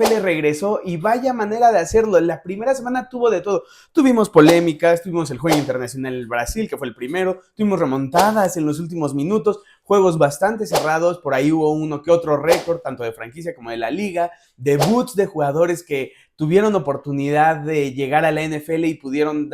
NFL regresó y vaya manera de hacerlo. La primera semana tuvo de todo. Tuvimos polémicas, tuvimos el juego internacional en Brasil, que fue el primero, tuvimos remontadas en los últimos minutos, juegos bastante cerrados, por ahí hubo uno que otro récord, tanto de franquicia como de la liga, debuts de jugadores que tuvieron oportunidad de llegar a la NFL y pudieron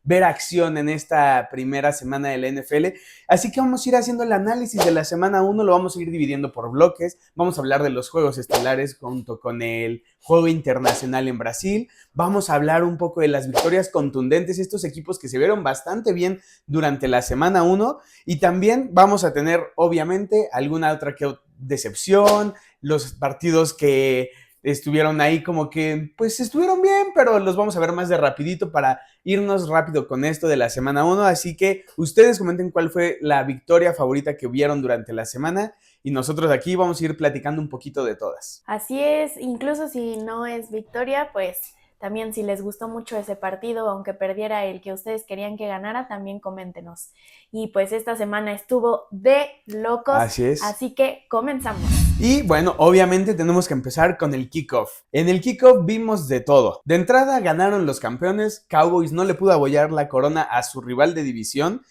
ver acción en esta primera semana de la NFL. Así que vamos a ir haciendo el análisis de la semana 1, lo vamos a ir dividiendo por bloques, vamos a hablar de los juegos estelares junto con el juego internacional en Brasil, vamos a hablar un poco de las victorias contundentes, estos equipos que se vieron bastante bien durante la semana 1 y también vamos a tener obviamente alguna otra decepción, los partidos que estuvieron ahí como que, pues estuvieron bien, pero los vamos a ver más de rapidito para irnos rápido con esto de la semana 1, así que ustedes comenten cuál fue la victoria favorita que vieron durante la semana y nosotros aquí vamos a ir platicando un poquito de todas. Así es, incluso si no es victoria, pues también si les gustó mucho ese partido, aunque perdiera el que ustedes querían que ganara, también coméntenos. Y pues esta semana estuvo de locos, Así es. Así que comenzamos. Y bueno, obviamente tenemos que empezar con el kickoff. En el kickoff vimos de todo. De entrada ganaron los campeones, Cowboys no le pudo abollar la corona a su rival de división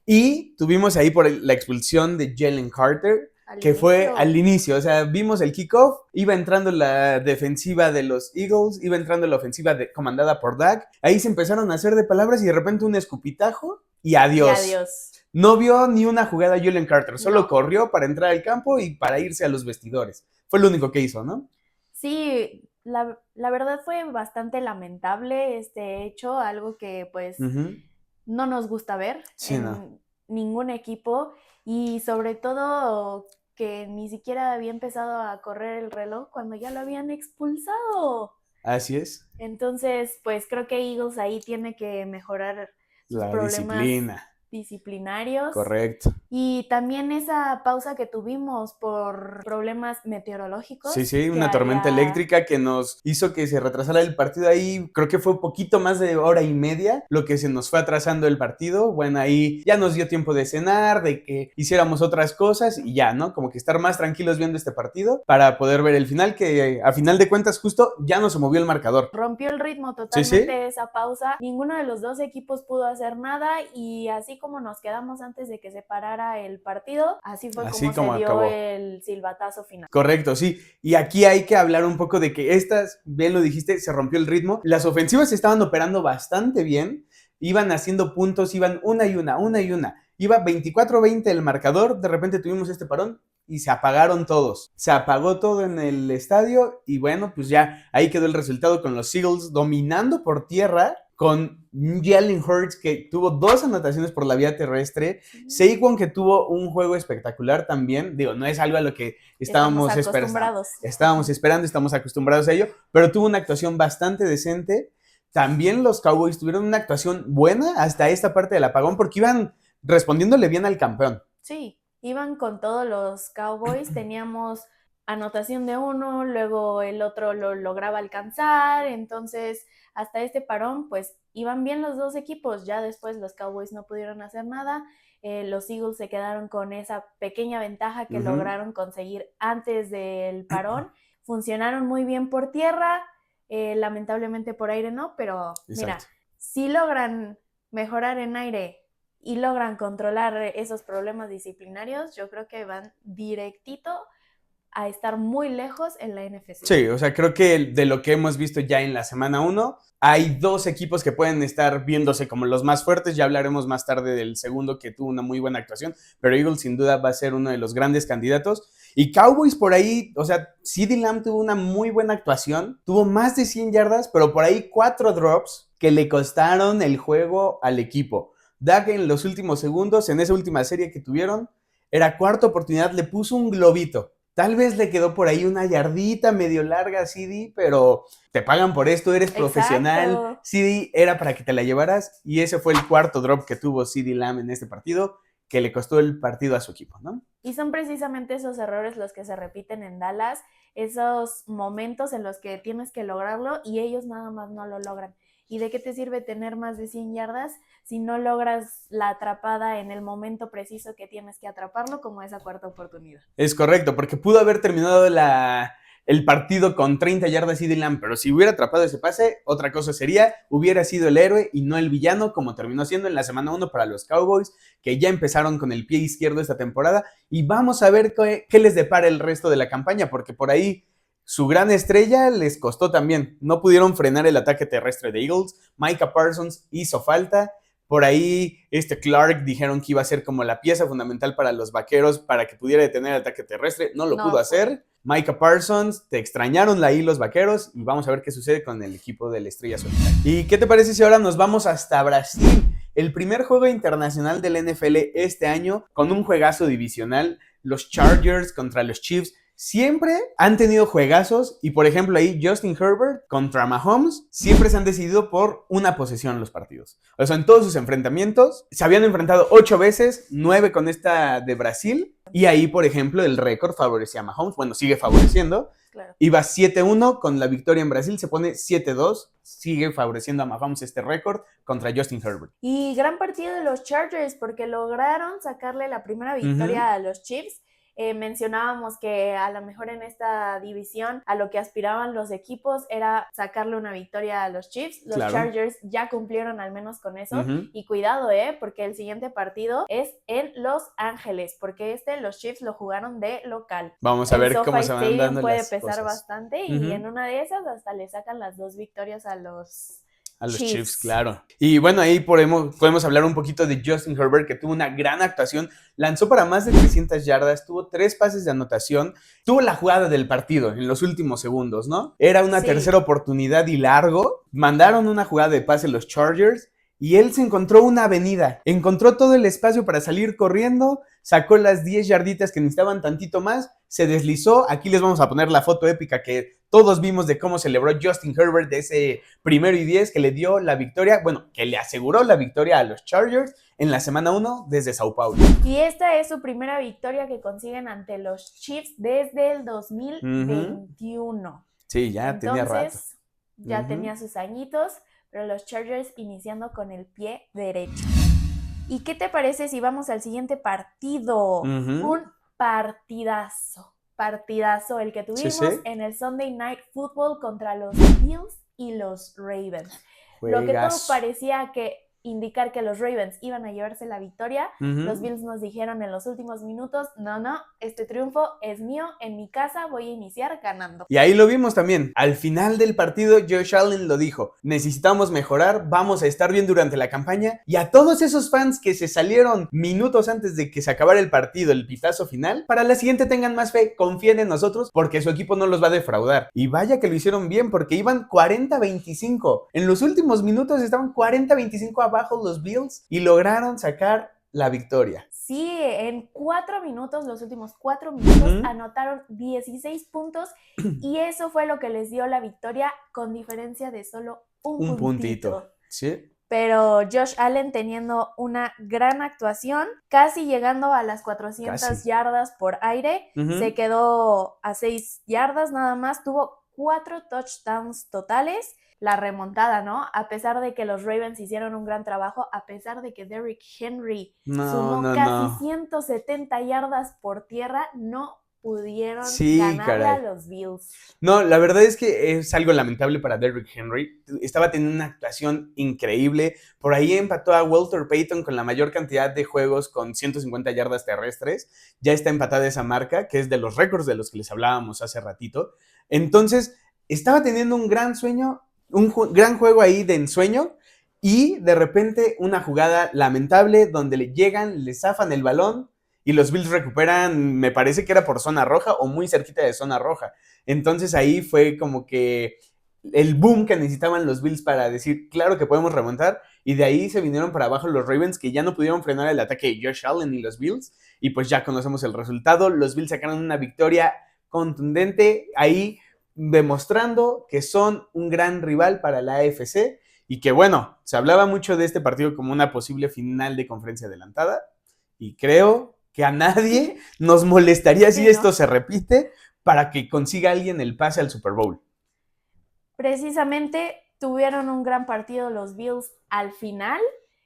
y tuvimos ahí por la expulsión de Jalen Carter, que fue al inicio, o sea, vimos el kickoff, iba entrando la defensiva de los Eagles, iba entrando la ofensiva comandada por Dak, ahí se empezaron a hacer de palabras y de repente un escupitajo y adiós. Y adiós. No vio ni una jugada Jalen Carter, solo corrió para entrar al campo y para irse a los vestidores. Fue lo único que hizo, ¿no? Sí, la verdad fue bastante lamentable este hecho, algo que pues no nos gusta ver en ningún equipo y sobre todo que ni siquiera había empezado a correr el reloj cuando ya lo habían expulsado. Así es. Entonces, pues creo que Eagles ahí tiene que mejorar sus problemas disciplinarios. Correcto. Y también esa pausa que tuvimos por problemas meteorológicos. Sí, una tormenta eléctrica que nos hizo que se retrasara el partido ahí, creo que fue un poquito más de hora y media lo que se nos fue atrasando el partido. Bueno, ahí ya nos dio tiempo de cenar, de que hiciéramos otras cosas y ya, ¿no? Como que estar más tranquilos viendo este partido para poder ver el final, que a final de cuentas justo ya no se movió el marcador. Rompió el ritmo totalmente esa pausa. Ninguno de los dos equipos pudo hacer nada y así como nos quedamos antes de que se parara el partido, así fue como se dio acabó el silbatazo final. Correcto, sí. Y aquí hay que hablar un poco de que bien lo dijiste, se rompió el ritmo. Las ofensivas estaban operando bastante bien, iban haciendo puntos, iban una y una. Iba 24-20 el marcador, de repente tuvimos este parón y se apagaron todos. Se apagó todo en el estadio y bueno, pues ya ahí quedó el resultado con los Eagles dominando por tierra, con Jalen Hurts que tuvo 2 anotaciones por la vía terrestre, Saquon que tuvo un juego espectacular también, digo, no es algo a lo que estamos esperando, estamos acostumbrados a ello, pero tuvo una actuación bastante decente. También los Cowboys tuvieron una actuación buena hasta esta parte del apagón porque iban respondiéndole bien al campeón. Sí, iban con todos los Cowboys, teníamos anotación de uno, luego el otro lo lograba alcanzar, entonces hasta este parón pues iban bien los dos equipos, ya después los Cowboys no pudieron hacer nada, los Eagles se quedaron con esa pequeña ventaja que lograron conseguir antes del parón, funcionaron muy bien por tierra, lamentablemente por aire no, pero mira, si logran mejorar en aire y logran controlar esos problemas disciplinarios, yo creo que van directito a estar muy lejos en la NFC. Sí, o sea, creo que de lo que hemos visto ya en la semana 1, hay 2 equipos que pueden estar viéndose como los más fuertes, ya hablaremos más tarde del segundo que tuvo una muy buena actuación, pero Eagles sin duda va a ser uno de los grandes candidatos. Y Cowboys por ahí, o sea, CeeDee Lamb tuvo una muy buena actuación, tuvo más de 100 yardas, pero por ahí 4 drops que le costaron el juego al equipo. Dak en los últimos segundos, en esa última serie que tuvieron, era cuarta oportunidad, le puso un globito. Tal vez le quedó por ahí una yardita medio larga a CeeDee, pero te pagan por esto, eres profesional. CeeDee era para que te la llevaras y ese fue el cuarto drop que tuvo CeeDee Lamb en este partido, que le costó el partido a su equipo, ¿no? Y son precisamente esos errores los que se repiten en Dallas, esos momentos en los que tienes que lograrlo y ellos nada más no lo logran. ¿Y de qué te sirve tener más de 100 yardas si no logras la atrapada en el momento preciso que tienes que atraparlo, como esa cuarta oportunidad? Es correcto, porque pudo haber terminado el partido con 30 yardas CeeDee Lamb, pero si hubiera atrapado ese pase, otra cosa sería, hubiera sido el héroe y no el villano, como terminó siendo en la semana 1 para los Cowboys, que ya empezaron con el pie izquierdo esta temporada, y vamos a ver qué les depara el resto de la campaña, porque por ahí su gran estrella les costó también. No pudieron frenar el ataque terrestre de Eagles. Micah Parsons hizo falta. Por ahí, Clark dijeron que iba a ser como la pieza fundamental para los Vaqueros para que pudiera detener el ataque terrestre. No lo pudo hacer. Micah Parsons, te extrañaron ahí los Vaqueros y vamos a ver qué sucede con el equipo de la Estrella Solitaria. ¿Y qué te parece si ahora nos vamos hasta Brasil? El primer juego internacional del NFL este año con un juegazo divisional, los Chargers contra los Chiefs. Siempre han tenido juegazos y, por ejemplo, ahí Justin Herbert contra Mahomes siempre se han decidido por una posesión los partidos. O sea, en todos sus enfrentamientos se habían enfrentado 8 veces, 9 con esta de Brasil. Y ahí, por ejemplo, el récord favorecía a Mahomes. Bueno, sigue favoreciendo. Claro. Iba 7-1 con la victoria en Brasil, se pone 7-2. Sigue favoreciendo a Mahomes este récord contra Justin Herbert. Y gran partido de los Chargers porque lograron sacarle la primera victoria a los Chiefs. Mencionábamos que a lo mejor en esta división a lo que aspiraban los equipos era sacarle una victoria a los Chiefs. Los Chargers ya cumplieron al menos con eso. Y cuidado, porque el siguiente partido es en Los Ángeles, porque los Chiefs lo jugaron de local. Vamos a ver cómo se van dando puede las pesar cosas. Bastante y en una de esas hasta le sacan las 2 victorias a los Chiefs, claro. Y bueno, ahí podemos hablar un poquito de Justin Herbert, que tuvo una gran actuación, lanzó para más de 300 yardas, tuvo 3 pases de anotación, tuvo la jugada del partido en los últimos segundos, ¿no? Era una tercera oportunidad y largo, mandaron una jugada de pase los Chargers, y él se encontró una avenida, encontró todo el espacio para salir corriendo, sacó las 10 yarditas que necesitaban tantito más, se deslizó. Aquí les vamos a poner la foto épica que todos vimos de cómo celebró Justin Herbert de ese 1-10 que le dio la victoria, que le aseguró la victoria a los Chargers en la semana 1 desde Sao Paulo. Y esta es su primera victoria que consiguen ante los Chiefs desde el 2021. Sí, ya tenía rato. Ya tenía sus añitos, pero los Chargers iniciando con el pie derecho. ¿Y qué te parece si vamos al siguiente partido? Un partidazo el que tuvimos en el Sunday Night Football contra los Bills y los Ravens. Lo que todo parecía indicar que los Ravens iban a llevarse la victoria. Los Bills nos dijeron en los últimos minutos, no, este triunfo es mío, en mi casa voy a iniciar ganando. Y ahí lo vimos también. Al final del partido, Josh Allen lo dijo, necesitamos mejorar, vamos a estar bien durante la campaña. Y a todos esos fans que se salieron minutos antes de que se acabara el partido, el pitazo final, para la siguiente tengan más fe, confíen en nosotros, porque su equipo no los va a defraudar. Y vaya que lo hicieron bien, porque iban 40-25. En los últimos minutos estaban 40-25 abajo los Bills y lograron sacar la victoria. Sí, en 4 minutos, los últimos 4 minutos, anotaron 16 puntos y eso fue lo que les dio la victoria con diferencia de solo un puntito. Sí. Pero Josh Allen teniendo una gran actuación, casi llegando a las 400 yardas por aire, se quedó a 6 yardas nada más, tuvo 4 touchdowns totales. La remontada, ¿no? A pesar de que los Ravens hicieron un gran trabajo, a pesar de que Derrick Henry sumó casi 170 yardas por tierra, no pudieron ganarle a los Bills. No, la verdad es que es algo lamentable para Derrick Henry. Estaba teniendo una actuación increíble. Por ahí empató a Walter Payton con la mayor cantidad de juegos con 150 yardas terrestres. Ya está empatada esa marca, que es de los récords de los que les hablábamos hace ratito. Entonces, estaba teniendo un gran sueño, un gran juego ahí de ensueño, y de repente una jugada lamentable donde le llegan, le zafan el balón y los Bills recuperan, me parece que era por zona roja o muy cerquita de zona roja. Entonces ahí fue como que el boom que necesitaban los Bills para decir, claro que podemos remontar, y de ahí se vinieron para abajo los Ravens, que ya no pudieron frenar el ataque de Josh Allen y los Bills, y pues ya conocemos el resultado. Los Bills sacaron una victoria contundente ahí, demostrando que son un gran rival para la AFC y que, bueno, se hablaba mucho de este partido como una posible final de conferencia adelantada y creo que a nadie nos molestaría si esto se repite para que consiga alguien el pase al Super Bowl. Precisamente tuvieron un gran partido los Bills al final,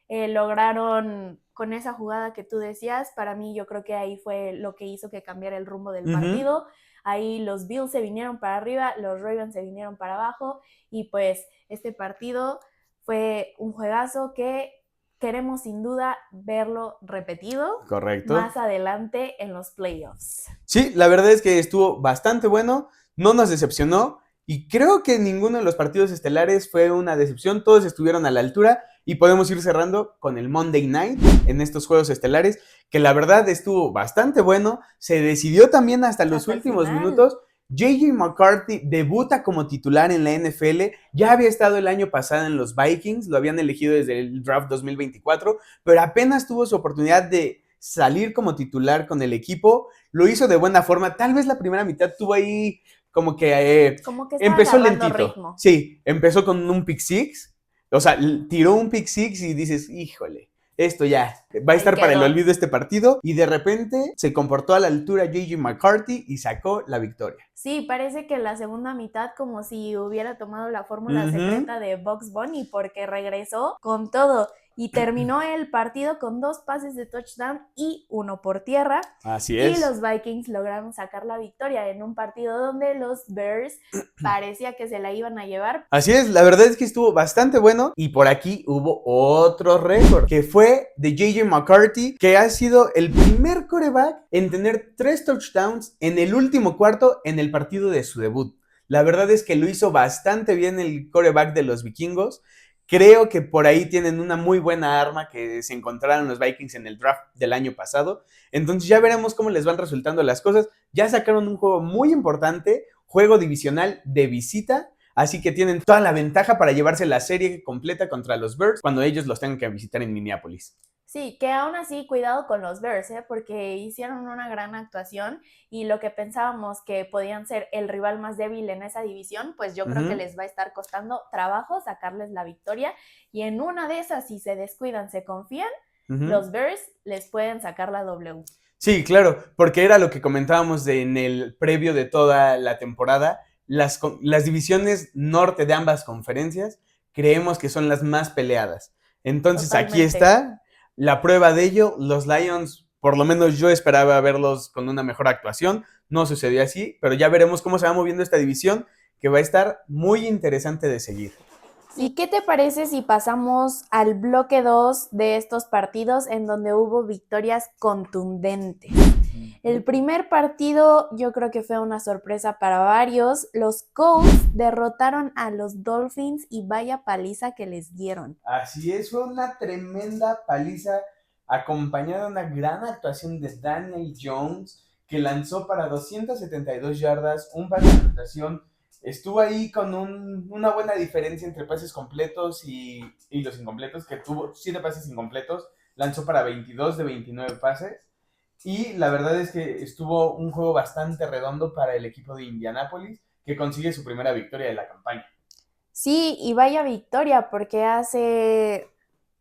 lograron con esa jugada que tú decías, para mí yo creo que ahí fue lo que hizo que cambiara el rumbo del partido. Ahí los Bills se vinieron para arriba, los Ravens se vinieron para abajo y pues este partido fue un juegazo que queremos sin duda verlo repetido. Correcto. Más adelante en los playoffs. Sí, la verdad es que estuvo bastante bueno, no nos decepcionó y creo que ninguno de los partidos estelares fue una decepción, todos estuvieron a la altura y podemos ir cerrando con el Monday Night en estos juegos estelares, que la verdad estuvo bastante bueno, se decidió también hasta los últimos minutos. J.J. McCarthy debuta como titular en la NFL, ya había estado el año pasado en los Vikings, lo habían elegido desde el draft 2024, pero apenas tuvo su oportunidad de salir como titular con el equipo, lo hizo de buena forma, tal vez la primera mitad tuvo ahí como que empezó lentito. Ritmo. Sí, empezó con un pick six, o sea, tiró un pick six y dices, híjole, esto ya va a estar para el olvido este partido, y de repente se comportó a la altura J.J. McCarthy y sacó la victoria. Sí, parece que la segunda mitad como si hubiera tomado la fórmula secreta de Bugs Bunny, porque regresó con todo y terminó el partido con 2 pases de touchdown y 1 por tierra. Así es. Y los Vikings lograron sacar la victoria en un partido donde los Bears parecía que se la iban a llevar. Así es, la verdad es que estuvo bastante bueno, y por aquí hubo otro récord, que fue de J.J. McCarthy, que ha sido el primer quarterback en tener 3 touchdowns en el último cuarto en el partido de su debut. La verdad es que lo hizo bastante bien el quarterback de los vikingos. Creo que por ahí tienen una muy buena arma que se encontraron los Vikings en el draft del año pasado. Entonces ya veremos cómo les van resultando las cosas. Ya sacaron un juego muy importante, juego divisional de visita, así que tienen toda la ventaja para llevarse la serie completa contra los Bears cuando ellos los tengan que visitar en Minneapolis. Sí, que aún así cuidado con los Bears, porque hicieron una gran actuación y lo que pensábamos que podían ser el rival más débil en esa división, pues yo creo que les va a estar costando trabajo sacarles la victoria, y en una de esas, si se descuidan, se confían, los Bears les pueden sacar la W. Sí, claro, porque era lo que comentábamos en el previo de toda la temporada. Las divisiones norte de ambas conferencias creemos que son las más peleadas. Entonces Totalmente. Aquí está la prueba de ello. Los Lions, por lo menos yo esperaba verlos con una mejor actuación. No sucedió así, pero ya veremos cómo se va moviendo esta división, que va a estar muy interesante de seguir. ¿Y qué te parece si pasamos al bloque 2 de estos partidos en donde hubo victorias contundentes? El primer partido yo creo que fue una sorpresa para varios. Los Colts derrotaron a los Dolphins y vaya paliza que les dieron. Así es, fue una tremenda paliza acompañada de una gran actuación de Daniel Jones, que lanzó para 272 yardas, un pase de anotación. Estuvo ahí con una buena diferencia entre pases completos y los incompletos, que tuvo 7 pases incompletos, lanzó para 22 de 29 pases, y la verdad es que estuvo un juego bastante redondo para el equipo de Indianápolis, que consigue su primera victoria de la campaña. Sí, y vaya victoria, porque hace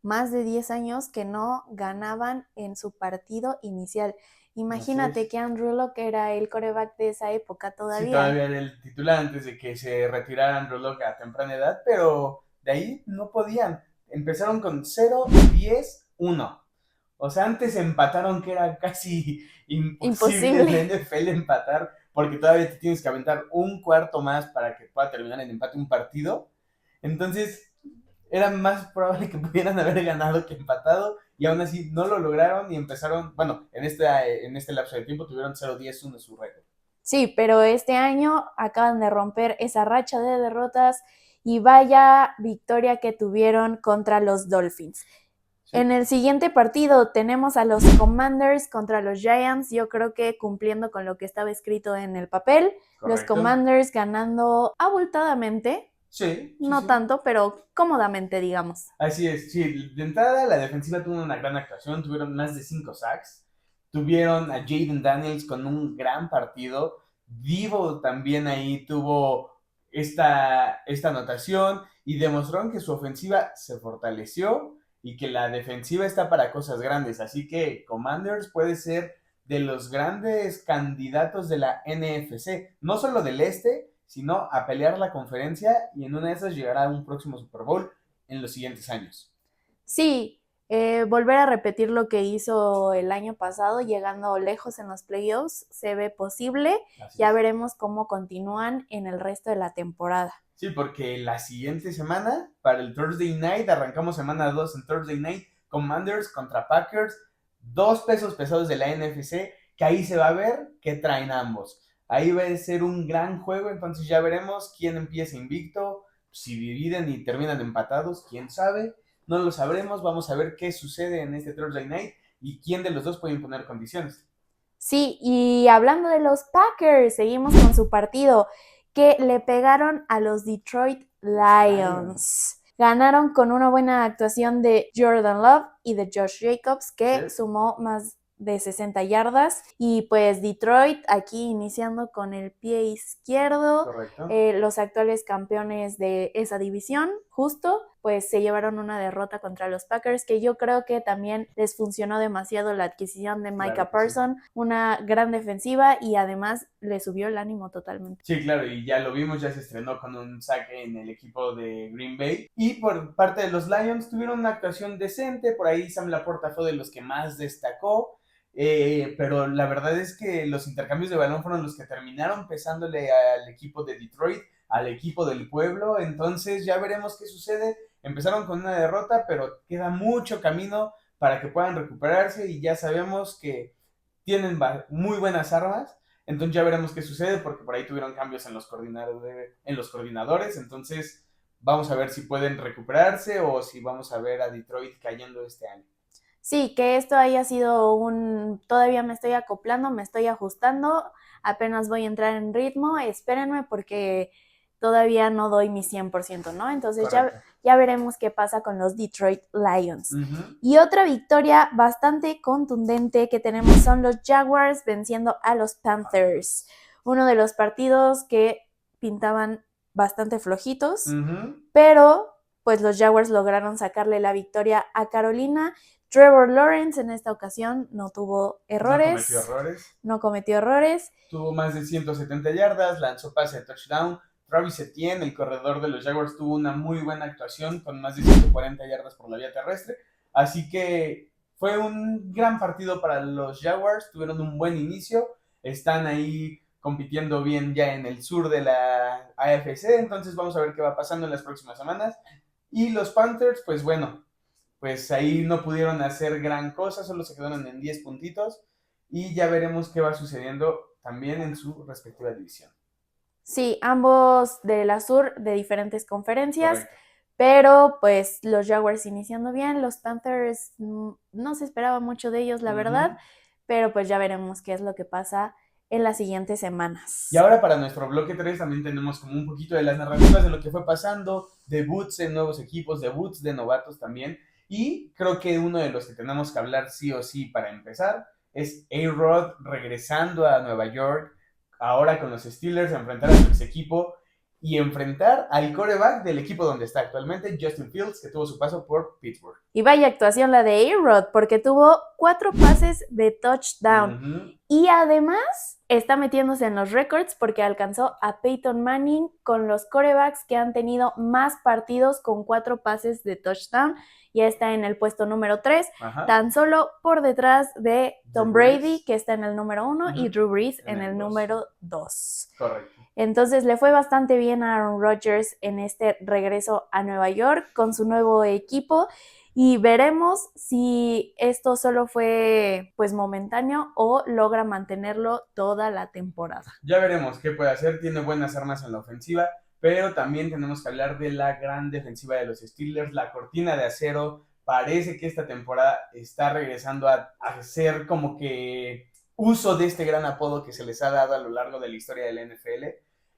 más de 10 años que no ganaban en su partido inicial. Imagínate que Andrew Luck era el quarterback de esa época todavía. Sí, todavía era el titular antes de que se retirara Andrew Luck a temprana edad, pero de ahí no podían. Empezaron con 0-10-1. O sea, antes empataron, que era casi imposible en la NFL empatar, porque todavía te tienes que aventar un cuarto más para que pueda terminar en empate un partido. Entonces, era más probable que pudieran haber ganado que empatado, y aún así no lo lograron y empezaron, bueno, en este lapso de tiempo tuvieron 0-10-1 su récord. Sí, pero este año acaban de romper esa racha de derrotas y vaya victoria que tuvieron contra los Dolphins. Sí. En el siguiente partido tenemos a los Commanders contra los Giants, yo creo que cumpliendo con lo que estaba escrito en el papel. Correcto. Los Commanders ganando abultadamente. Sí, no tanto, pero cómodamente, digamos. Así es, sí. De entrada, la defensiva tuvo una gran actuación, tuvieron más de 5 sacks, tuvieron a Jaden Daniels con un gran partido, Deebo también ahí tuvo esta anotación, y demostraron que su ofensiva se fortaleció y que la defensiva está para cosas grandes, así que Commanders puede ser de los grandes candidatos de la NFC, no solo del este, sino a pelear la conferencia, y en una de esas llegará a un próximo Super Bowl en los siguientes años. Sí, Volver a repetir lo que hizo el año pasado, llegando lejos en los playoffs, se ve posible. Ya veremos cómo continúan en el resto de la temporada. Sí, porque la siguiente semana, para el Thursday Night, arrancamos semana 2 en Thursday Night, Commanders contra Packers, 2 pesos pesados de la NFC, que ahí se va a ver qué traen ambos. Ahí va a ser un gran juego, entonces ya veremos quién empieza invicto, si dividen y terminan empatados, quién sabe. No lo sabremos, vamos a ver qué sucede en este Thursday Night y quién de los dos puede imponer condiciones. Sí, y hablando de los Packers, seguimos con su partido, que le pegaron a los Detroit Lions. Ganaron con una buena actuación de Jordan Love y de Josh Jacobs, que sumó más de 60 yardas. Y pues Detroit aquí iniciando con el pie izquierdo. Los actuales campeones de esa división, justo, pues se llevaron una derrota contra los Packers, que yo creo que también les funcionó demasiado la adquisición de Micah Parsons, una gran defensiva y además le subió el ánimo totalmente. Sí, claro, y ya lo vimos, ya se estrenó con un saque en el equipo de Green Bay. Y por parte de los Lions tuvieron una actuación decente, por ahí Sam Laporta fue de los que más destacó. Pero la verdad es que los intercambios de balón fueron los que terminaron pesándole al equipo de Detroit, al equipo del pueblo. Entonces ya veremos qué sucede. Empezaron con una derrota, pero queda mucho camino para que puedan recuperarse y ya sabemos que tienen muy buenas armas. Entonces ya veremos qué sucede porque por ahí tuvieron cambios en los coordinadores. Entonces vamos a ver si pueden recuperarse o si vamos a ver a Detroit cayendo este año. Sí, que esto haya sido todavía me estoy acoplando, me estoy ajustando, apenas voy a entrar en ritmo, espérenme porque todavía no doy mi 100%, ¿no? Entonces ya veremos qué pasa con los Detroit Lions. Uh-huh. Y otra victoria bastante contundente que tenemos son los Jaguars venciendo a los Panthers. Uno de los partidos que pintaban bastante flojitos, uh-huh, pero pues los Jaguars lograron sacarle la victoria a Carolina. Trevor Lawrence en esta ocasión no tuvo errores. No cometió errores. Tuvo más de 170 yardas, lanzó pase de touchdown. Travis Etienne, el corredor de los Jaguars, tuvo una muy buena actuación con más de 140 yardas por la vía terrestre. Así que fue un gran partido para los Jaguars. Tuvieron un buen inicio. Están ahí compitiendo bien ya en el sur de la AFC. Entonces vamos a ver qué va pasando en las próximas semanas. Y los Panthers, pues bueno, pues ahí no pudieron hacer gran cosa, solo se quedaron en 10 puntitos y ya veremos qué va sucediendo también en su respectiva división. Sí, ambos de la sur de diferentes conferencias. Correcto. Pero pues los Jaguars iniciando bien, los Panthers no se esperaba mucho de ellos, la verdad, pero pues ya veremos qué es lo que pasa en las siguientes semanas. Y ahora para nuestro bloque 3 también tenemos como un poquito de las narrativas de lo que fue pasando, debuts en nuevos equipos, debuts de novatos también, y creo que uno de los que tenemos que hablar sí o sí para empezar es A-Rod regresando a Nueva York, ahora con los Steelers, a enfrentar a su ex equipo y enfrentar al quarterback del equipo donde está actualmente, Justin Fields, que tuvo su paso por Pittsburgh. Y vaya actuación la de A-Rod, porque tuvo 4 pases de touchdown. Uh-huh. Y además está metiéndose en los récords porque alcanzó a Peyton Manning con los quarterbacks que han tenido más partidos con 4 pases de touchdown. Ya está en el puesto número 3, tan solo por detrás de Tom Brady, que está en el número 1, y Drew Brees en el número 2. Correcto. Entonces le fue bastante bien a Aaron Rodgers en este regreso a Nueva York con su nuevo equipo y veremos si esto solo fue pues momentáneo o logra mantenerlo toda la temporada. Ya veremos qué puede hacer, tiene buenas armas en la ofensiva, pero también tenemos que hablar de la gran defensiva de los Steelers, la cortina de acero. Parece que esta temporada está regresando a hacer como que uso de este gran apodo que se les ha dado a lo largo de la historia del NFL.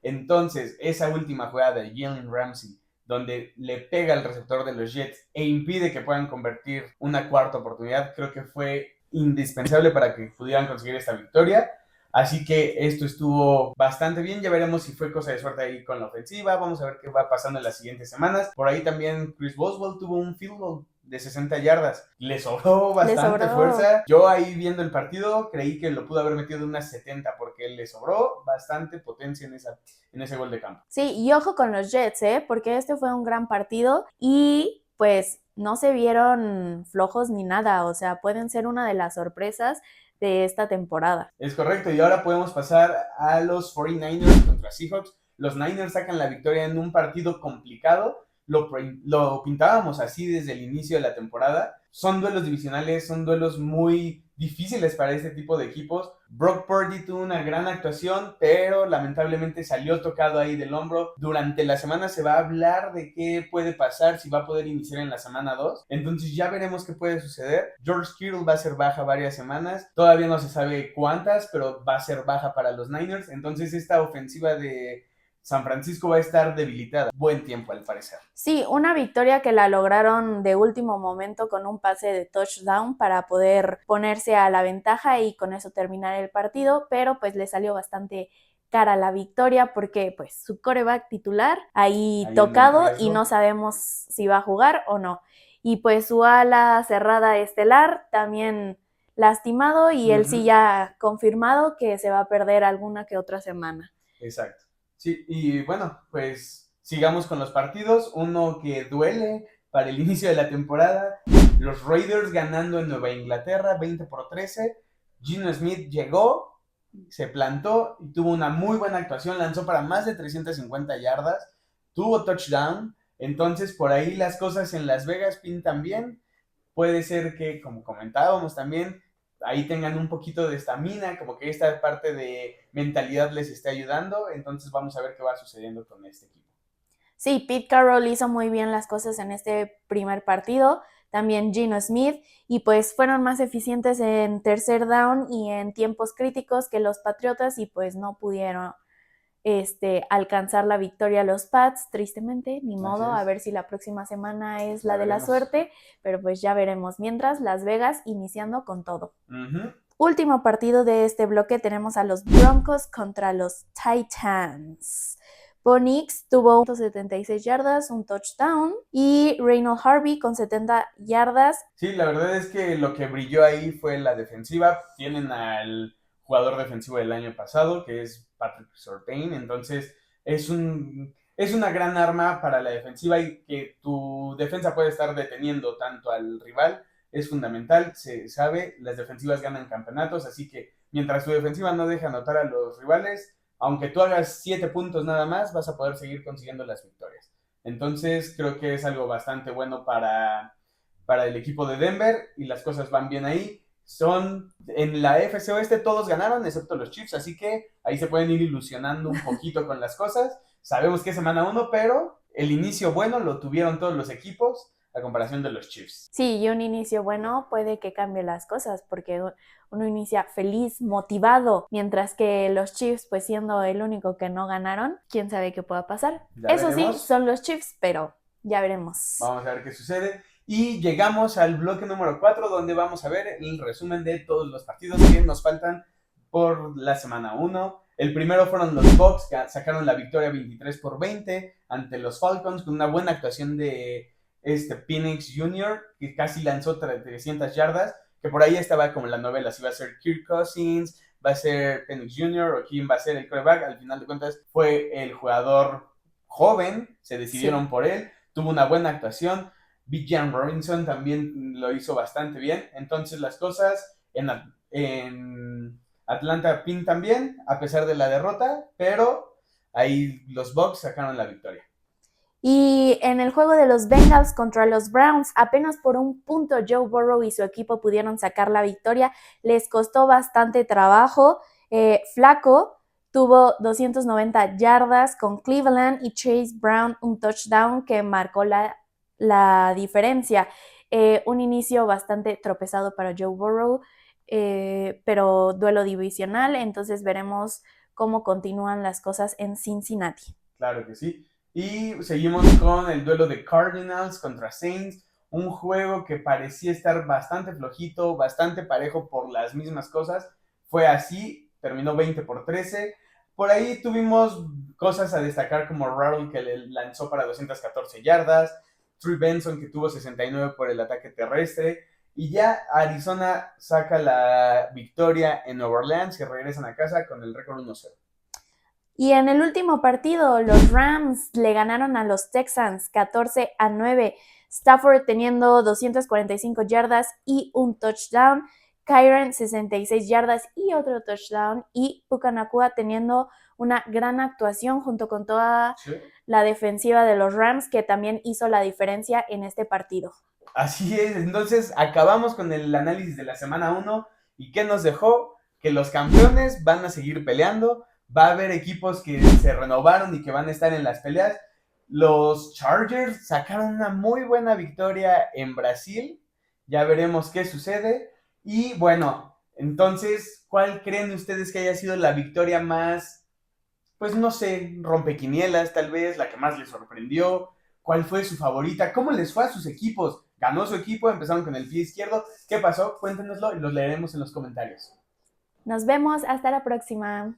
Entonces, esa última jugada de Jalen Ramsey, donde le pega al receptor de los Jets e impide que puedan convertir una cuarta oportunidad, creo que fue indispensable para que pudieran conseguir esta victoria. Así que esto estuvo bastante bien, ya veremos si fue cosa de suerte ahí con la ofensiva, vamos a ver qué va pasando en las siguientes semanas. Por ahí también Chris Boswell tuvo un field goal de 60 yardas, le sobró bastante fuerza. Yo ahí viendo el partido creí que lo pudo haber metido de unas 70 porque le sobró bastante potencia en ese gol de campo. Sí, y ojo con los Jets, porque este fue un gran partido y pues no se vieron flojos ni nada, o sea, pueden ser una de las sorpresas de esta temporada. Es correcto, y ahora podemos pasar a los 49ers contra Seahawks. Los Niners sacan la victoria en un partido complicado. Lo pintábamos así desde el inicio de la temporada. Son duelos divisionales, son duelos muy difíciles para este tipo de equipos. Brock Purdy tuvo una gran actuación, pero lamentablemente salió tocado ahí del hombro. Durante la semana se va a hablar de qué puede pasar, si va a poder iniciar en la semana 2. Entonces ya veremos qué puede suceder. George Kittle va a ser baja varias semanas. Todavía no se sabe cuántas, pero va a ser baja para los Niners. Entonces esta ofensiva de San Francisco va a estar debilitada. Buen tiempo, al parecer. Sí, una victoria que la lograron de último momento con un pase de touchdown para poder ponerse a la ventaja y con eso terminar el partido, pero pues le salió bastante cara la victoria porque pues su quarterback titular ahí tocado y no sabemos si va a jugar o no. Y pues su ala cerrada estelar también lastimado y él sí ya confirmado que se va a perder alguna que otra semana. Exacto. Sí, y bueno, pues sigamos con los partidos. Uno que duele para el inicio de la temporada. Los Raiders ganando en Nueva Inglaterra, 20-13. Geno Smith llegó, se plantó y tuvo una muy buena actuación. Lanzó para más de 350 yardas. Tuvo touchdown. Entonces, por ahí las cosas en Las Vegas pintan bien. Puede ser que, como comentábamos también, ahí tengan un poquito de estamina, como que esta parte de mentalidad les esté ayudando. Entonces vamos a ver qué va sucediendo con este equipo. Sí, Pete Carroll hizo muy bien las cosas en este primer partido, también Geno Smith, y pues fueron más eficientes en tercer down y en tiempos críticos que los Patriotas y pues no pudieron alcanzar la victoria a los Pats, tristemente, ni modo, a ver si la próxima semana es la de la suerte, pero pues ya veremos. Mientras, Las Vegas iniciando con todo. Último partido de este bloque tenemos a los Broncos contra los Titans. Bo Nix tuvo 176 yardas, un touchdown, y Reynold Harvey con 70 yardas. Sí, la verdad es que lo que brilló ahí fue la defensiva. Tienen al jugador defensivo del año pasado, que es Patrick Surtain, entonces es una gran arma para la defensiva, y que tu defensa puede estar deteniendo tanto al rival es fundamental. Se sabe, las defensivas ganan campeonatos, así que mientras tu defensiva no deje anotar a los rivales, aunque tú hagas 7 puntos nada más, vas a poder seguir consiguiendo las victorias. Entonces creo que es algo bastante bueno para el equipo de Denver, y las cosas van bien ahí. En la AFC Oeste todos ganaron excepto los Chiefs, así que ahí se pueden ir ilusionando un poquito con las cosas. Sabemos que es semana 1, pero el inicio bueno lo tuvieron todos los equipos a comparación de los Chiefs. Sí, y un inicio bueno puede que cambie las cosas, porque uno inicia feliz, motivado, mientras que los Chiefs, pues siendo el único que no ganaron, quién sabe qué pueda pasar. Eso sí, son los Chiefs, pero ya veremos. Vamos a ver qué sucede. Y llegamos al bloque número 4, donde vamos a ver el resumen de todos los partidos que nos faltan por la semana 1. El primero fueron los Bucks, que sacaron la victoria 23-20 ante los Falcons, con una buena actuación de Penix Jr., que casi lanzó 300 yardas, que por ahí estaba como la novela, si va a ser Kirk Cousins, va a ser Penix Jr. o quién va a ser el quarterback. Al final de cuentas fue el jugador joven, se decidieron por él, tuvo una buena actuación. Bijan Robinson también lo hizo bastante bien. Entonces las cosas en Atlanta pintan bien, a pesar de la derrota, pero ahí los Bucks sacaron la victoria. Y en el juego de los Bengals contra los Browns, apenas por un punto Joe Burrow y su equipo pudieron sacar la victoria. Les costó bastante trabajo. Flaco tuvo 290 yardas con Cleveland y Chase Brown un touchdown que marcó la diferencia. Un inicio bastante tropezado para Joe Burrow, pero duelo divisional, entonces veremos cómo continúan las cosas en Cincinnati. Claro que sí. Y seguimos con el duelo de Cardinals contra Saints, un juego que parecía estar bastante flojito, bastante parejo por las mismas cosas. Fue así, terminó 20-13. Por ahí tuvimos cosas a destacar, como Rattle, que le lanzó para 214 yardas, Trey Benson, que tuvo 69 por el ataque terrestre, y ya Arizona saca la victoria en Nueva Orleans, que regresan a casa con el récord 1-0. Y en el último partido, los Rams le ganaron a los Texans 14-9. Stafford teniendo 245 yardas y un touchdown. Kyren 66 yardas y otro touchdown. Y Puka Nacua teniendo una gran actuación junto con toda la defensiva de los Rams, que también hizo la diferencia en este partido. Así es, entonces acabamos con el análisis de la semana 1. ¿Y qué nos dejó? Que los campeones van a seguir peleando. Va a haber equipos que se renovaron y que van a estar en las peleas. Los Chargers sacaron una muy buena victoria en Brasil. Ya veremos qué sucede. Y bueno, entonces, ¿cuál creen ustedes que haya sido la victoria más, pues no sé, rompequinielas tal vez, la que más les sorprendió? ¿Cuál fue su favorita? ¿Cómo les fue a sus equipos? ¿Ganó su equipo? ¿Empezaron con el pie izquierdo? ¿Qué pasó? Cuéntenoslo y los leeremos en los comentarios. Nos vemos, hasta la próxima.